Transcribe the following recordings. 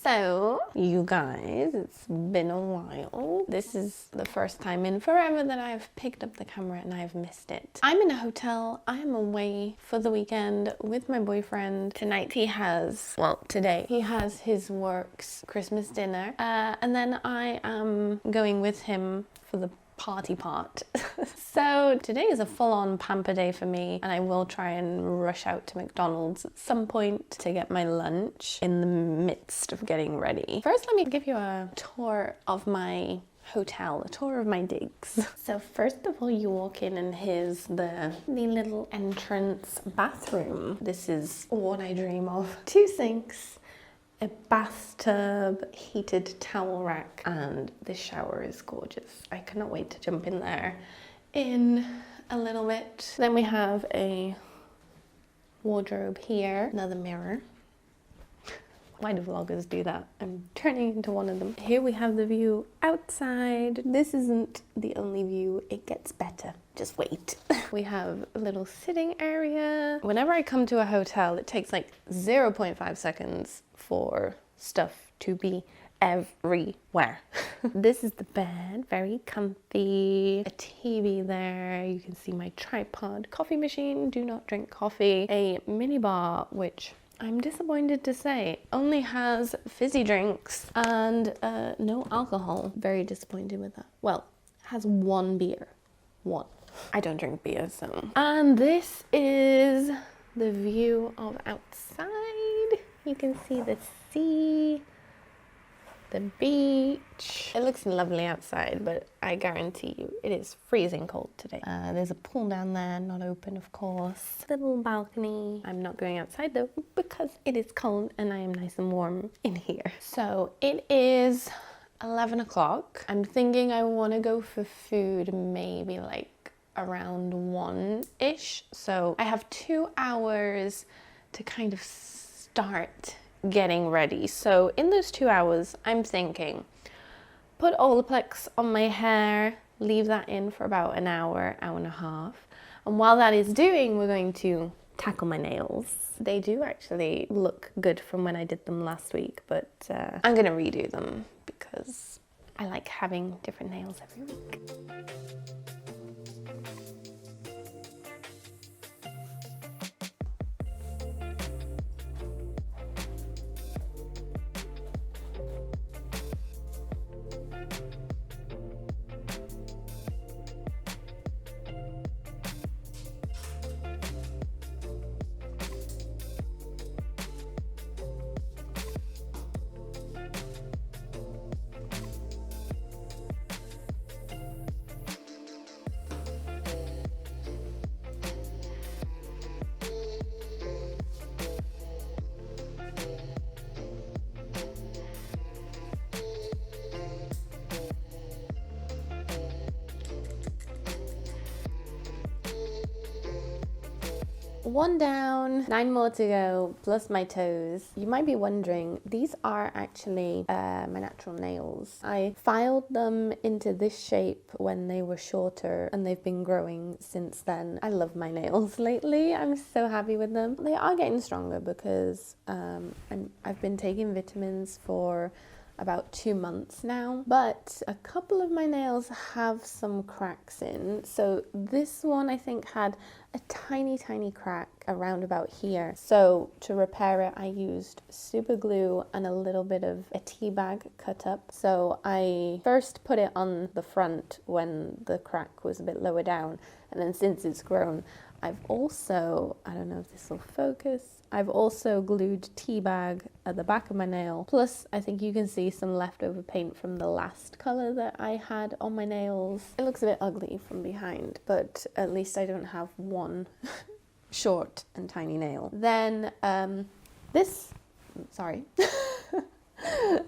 So, you guys, it's been a while. This is the first time in forever that I've picked up the camera and I've missed it. I'm in a hotel. I am away for the weekend with my boyfriend. Tonight today he has his work's Christmas dinner. And then I am going with him for the party part. So today is a full-on pamper day for me, and I will try and rush out to McDonald's at some point to get my lunch in the midst of getting ready. First, let me give you a tour of my hotel, a tour of my digs. So first of all, you walk in and here's the little entrance bathroom. This is what I dream of. 2 sinks, a bathtub, heated towel rack, and this shower is gorgeous. I cannot wait to jump in there in a little bit. Then we have a wardrobe here, another mirror. Why do vloggers do that? I'm turning into one of them. Here we have the view outside. This isn't the only view, it gets better. Just wait. We have a little sitting area. Whenever I come to a hotel, it takes like 0.5 seconds for stuff to be everywhere. This is the bed, very comfy. A TV there, you can see my tripod, coffee machine, do not drink coffee. A mini bar, which I'm disappointed to say only has fizzy drinks and no alcohol. Very disappointed with that. Well, has 1 beer. 1. I don't drink beer, so. And this is the view of outside. You can see the sea, the beach. It looks lovely outside, but I guarantee you it is freezing cold today. There's a pool down there, not open of course. Little balcony. I'm not going outside though because it is cold and I am nice and warm in here. So it is 11 o'clock. I'm thinking I want to go for food maybe like around 1-ish. So I have 2 hours to kind of start getting ready. So in those 2 hours, I'm thinking, put Olaplex on my hair, leave that in for about an hour, hour and a half. And while that is doing, we're going to tackle my nails. They do actually look good from when I did them last week, but I'm gonna redo them because I like having different nails every week. One down, 9 more to go, plus my toes. You might be wondering, these are actually my natural nails. I filed them into this shape when they were shorter and they've been growing since then. I love my nails lately. I'm so happy with them. They are getting stronger because I've been taking vitamins for about 2 months now, but a couple of my nails have some cracks in. So this one I think had a tiny crack around about here. So to repair it, I used super glue and a little bit of a tea bag cut up. So I first put it on the front when the crack was a bit lower down, and then since it's grown, I've also, I don't know if this will focus, I've also glued tea bag at the back of my nail. Plus, I think you can see some leftover paint from the last color that I had on my nails. It looks a bit ugly from behind, but at least I don't have one short and tiny nail. Then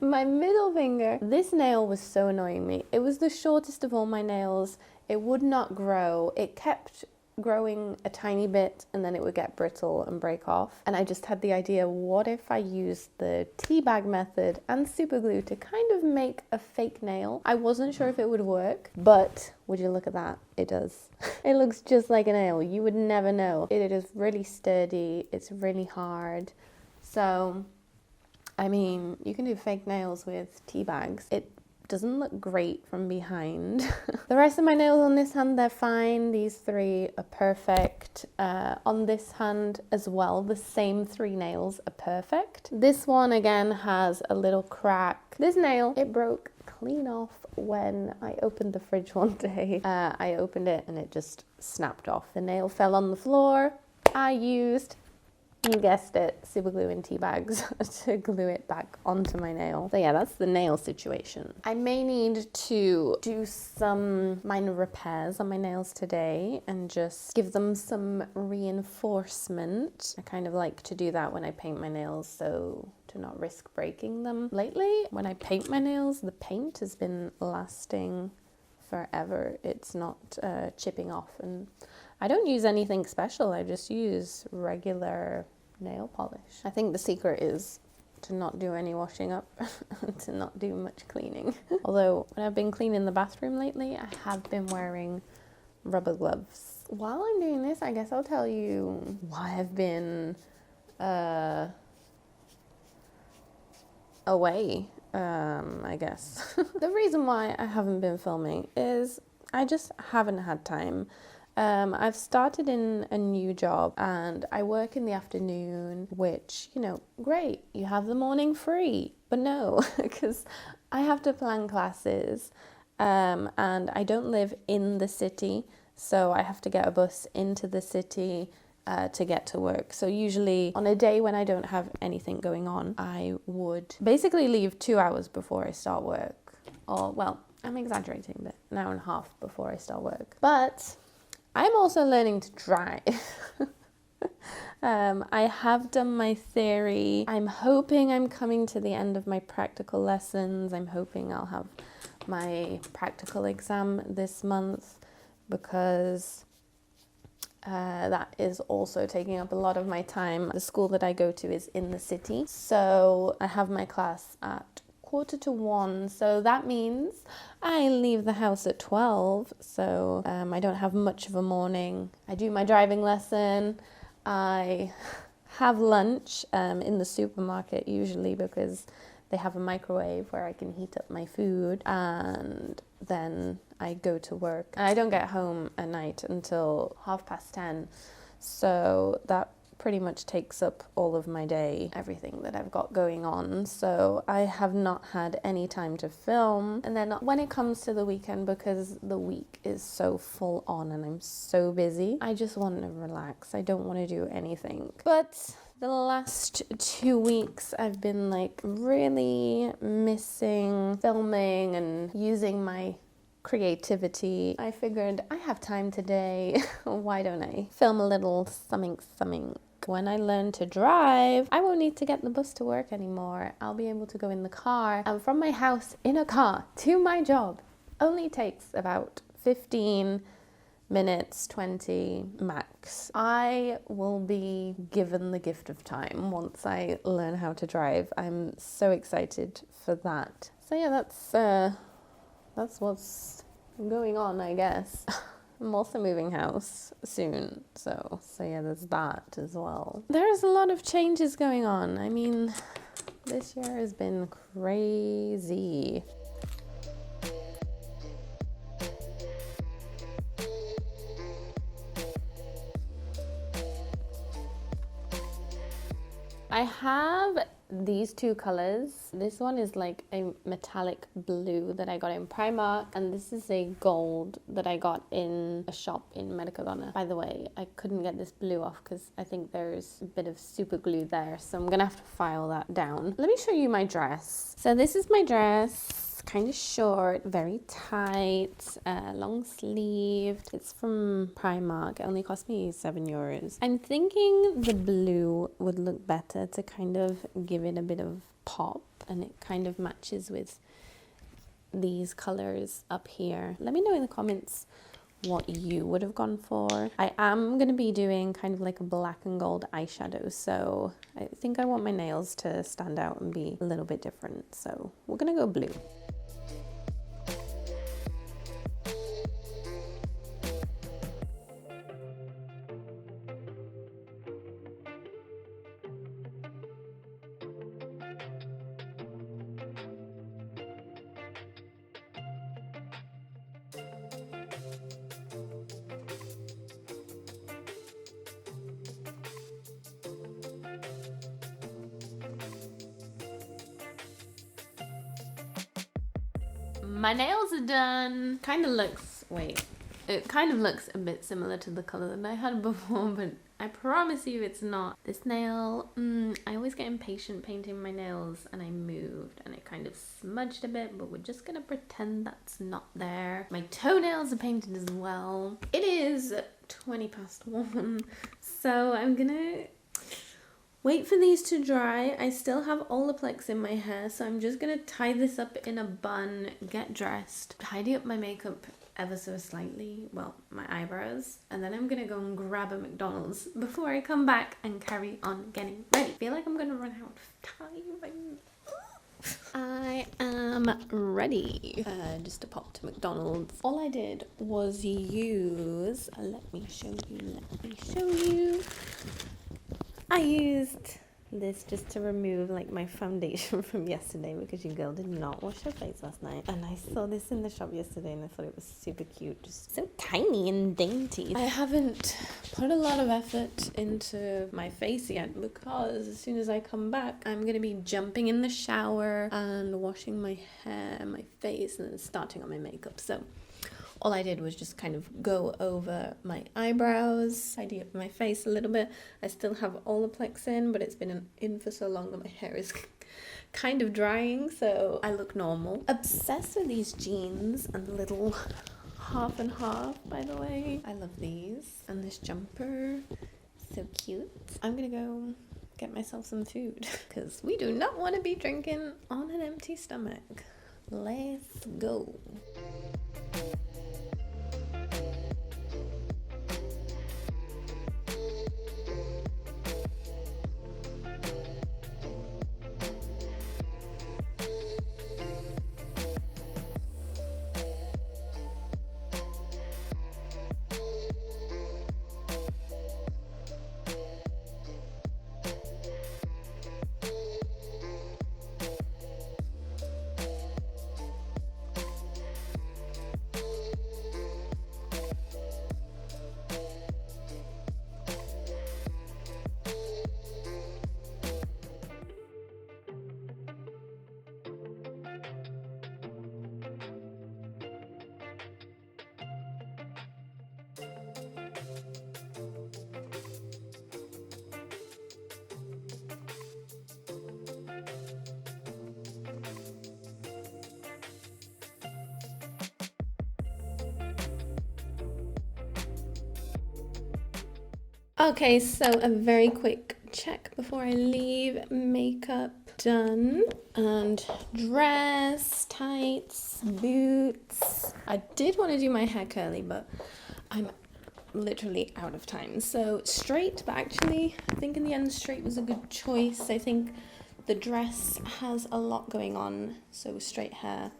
my middle finger, this nail was so annoying me. It was the shortest of all my nails. It would not grow. It kept growing a tiny bit and then it would get brittle and break off. And I just had the idea, what if I used the tea bag method and super glue to kind of make a fake nail? I wasn't sure if it would work, but would you look at that? It does. It looks just like a nail. You would never know. It is really sturdy. It's really hard. So I mean, you can do fake nails with tea bags. It doesn't look great from behind. The rest of my nails on this hand, they're fine. These 3 are perfect. On this hand as well, the same 3 nails are perfect. This one again has a little crack. This nail, it broke clean off when I opened the fridge one day. I opened it and it just snapped off. The nail fell on the floor. I used, you guessed it, super glue in tea bags to glue it back onto my nail. So yeah, that's the nail situation. I may need to do some minor repairs on my nails today and just give them some reinforcement. I kind of like to do that when I paint my nails, so to not risk breaking them. Lately, when I paint my nails, the paint has been lasting forever. It's not chipping off, and I don't use anything special. I just use regular nail polish. I think the secret is to not do any washing up and to not do much cleaning. Although when I've been cleaning the bathroom lately, I have been wearing rubber gloves. While I'm doing this, I guess I'll tell you why I've been away, I guess. The reason why I haven't been filming is I just haven't had time. I've started in a new job and I work in the afternoon, which, you know, great, you have the morning free, but no, because I have to plan classes, and I don't live in the city, so I have to get a bus into the city to get to work. So usually on a day when I don't have anything going on, I would basically leave 2 hours before I start work, or well, I'm exaggerating, but an hour and a half before I start work. But I'm also learning to drive. I have done my theory. I'm hoping I'm coming to the end of my practical lessons. I'm hoping I'll have my practical exam this month, because that is also taking up a lot of my time. The school that I go to is in the city, so I have my class at 1:45, so that means I leave the house at 12, so I don't have much of a morning. I do my driving lesson, I have lunch in the supermarket usually, because they have a microwave where I can heat up my food, and then I go to work. And I don't get home at night until 10:30, so that pretty much takes up all of my day, everything that I've got going on. So I have not had any time to film. And then when it comes to the weekend, because the week is so full on and I'm so busy, I just want to relax. I don't want to do anything. But the last 2 weeks I've been like really missing filming and using my creativity. I figured I have time today, why don't I film a little something. When I learn to drive, I won't need to get the bus to work anymore. I'll be able to go in the car, and from my house in a car to my job only takes about 15 minutes, 20 max. I will be given the gift of time once I learn how to drive. I'm so excited for that. So yeah, that's what's going on, I guess. I'm also moving house soon, so yeah, there's that as well. There's a lot of changes going on. I mean, this year has been crazy. I have these 2 colors. This one is like a metallic blue that I got in Primark, and this is a gold that I got in a shop in Mercadona. By the way, I couldn't get this blue off because I think there's a bit of super glue there, so I'm gonna have to file that down. Let me show you my dress. So this is my dress. Kind of short, very tight, long sleeved. It's from Primark. It only cost me €7. I'm thinking the blue would look better to kind of give it a bit of pop, and it kind of matches with these colors up here. Let me know in the comments what you would have gone for. I am going to be doing kind of like a black and gold eyeshadow, so I think I want my nails to stand out and be a little bit different, so we're gonna go blue. My nails are done. Kind of looks, it kind of looks a bit similar to the color that I had before, but I promise you it's not. This nail, I always get impatient painting my nails and I moved and it kind of smudged a bit, but we're just gonna pretend that's not there. My toenails are painted as well. It is 1:20, so I'm gonna wait for these to dry. I still have Olaplex in my hair, so I'm just gonna tie this up in a bun, get dressed, tidy up my makeup ever so slightly, well, my eyebrows, and then I'm gonna go and grab a McDonald's before I come back and carry on getting ready. I feel like I'm gonna run out of time. I am ready. Just to pop to McDonald's. All I did was use, let me show you. I used this just to remove like my foundation from yesterday because your girl did not wash her face last night, and I saw this in the shop yesterday and I thought it was super cute, just so tiny and dainty. I haven't put a lot of effort into my face yet because as soon as I come back I'm gonna be jumping in the shower and washing my hair and my face and then starting on my makeup. So all I did was just kind of go over my eyebrows, tidy up my face a little bit. I still have Olaplex in, but it's been in for so long that my hair is kind of drying, so I look normal. Obsessed with these jeans and the little half and half, by the way. I love these. And this jumper, so cute. I'm gonna go get myself some food because we do not want to be drinking on an empty stomach. Let's go. Okay, so a very quick check before I leave. Makeup done, and dress, tights, boots. I did want to do my hair curly, but I'm literally out of time. So straight, but actually I think in the end straight was a good choice. I think the dress has a lot going on, so straight hair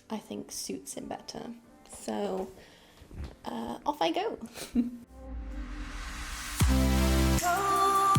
I think suits it better. So off I go. Oh,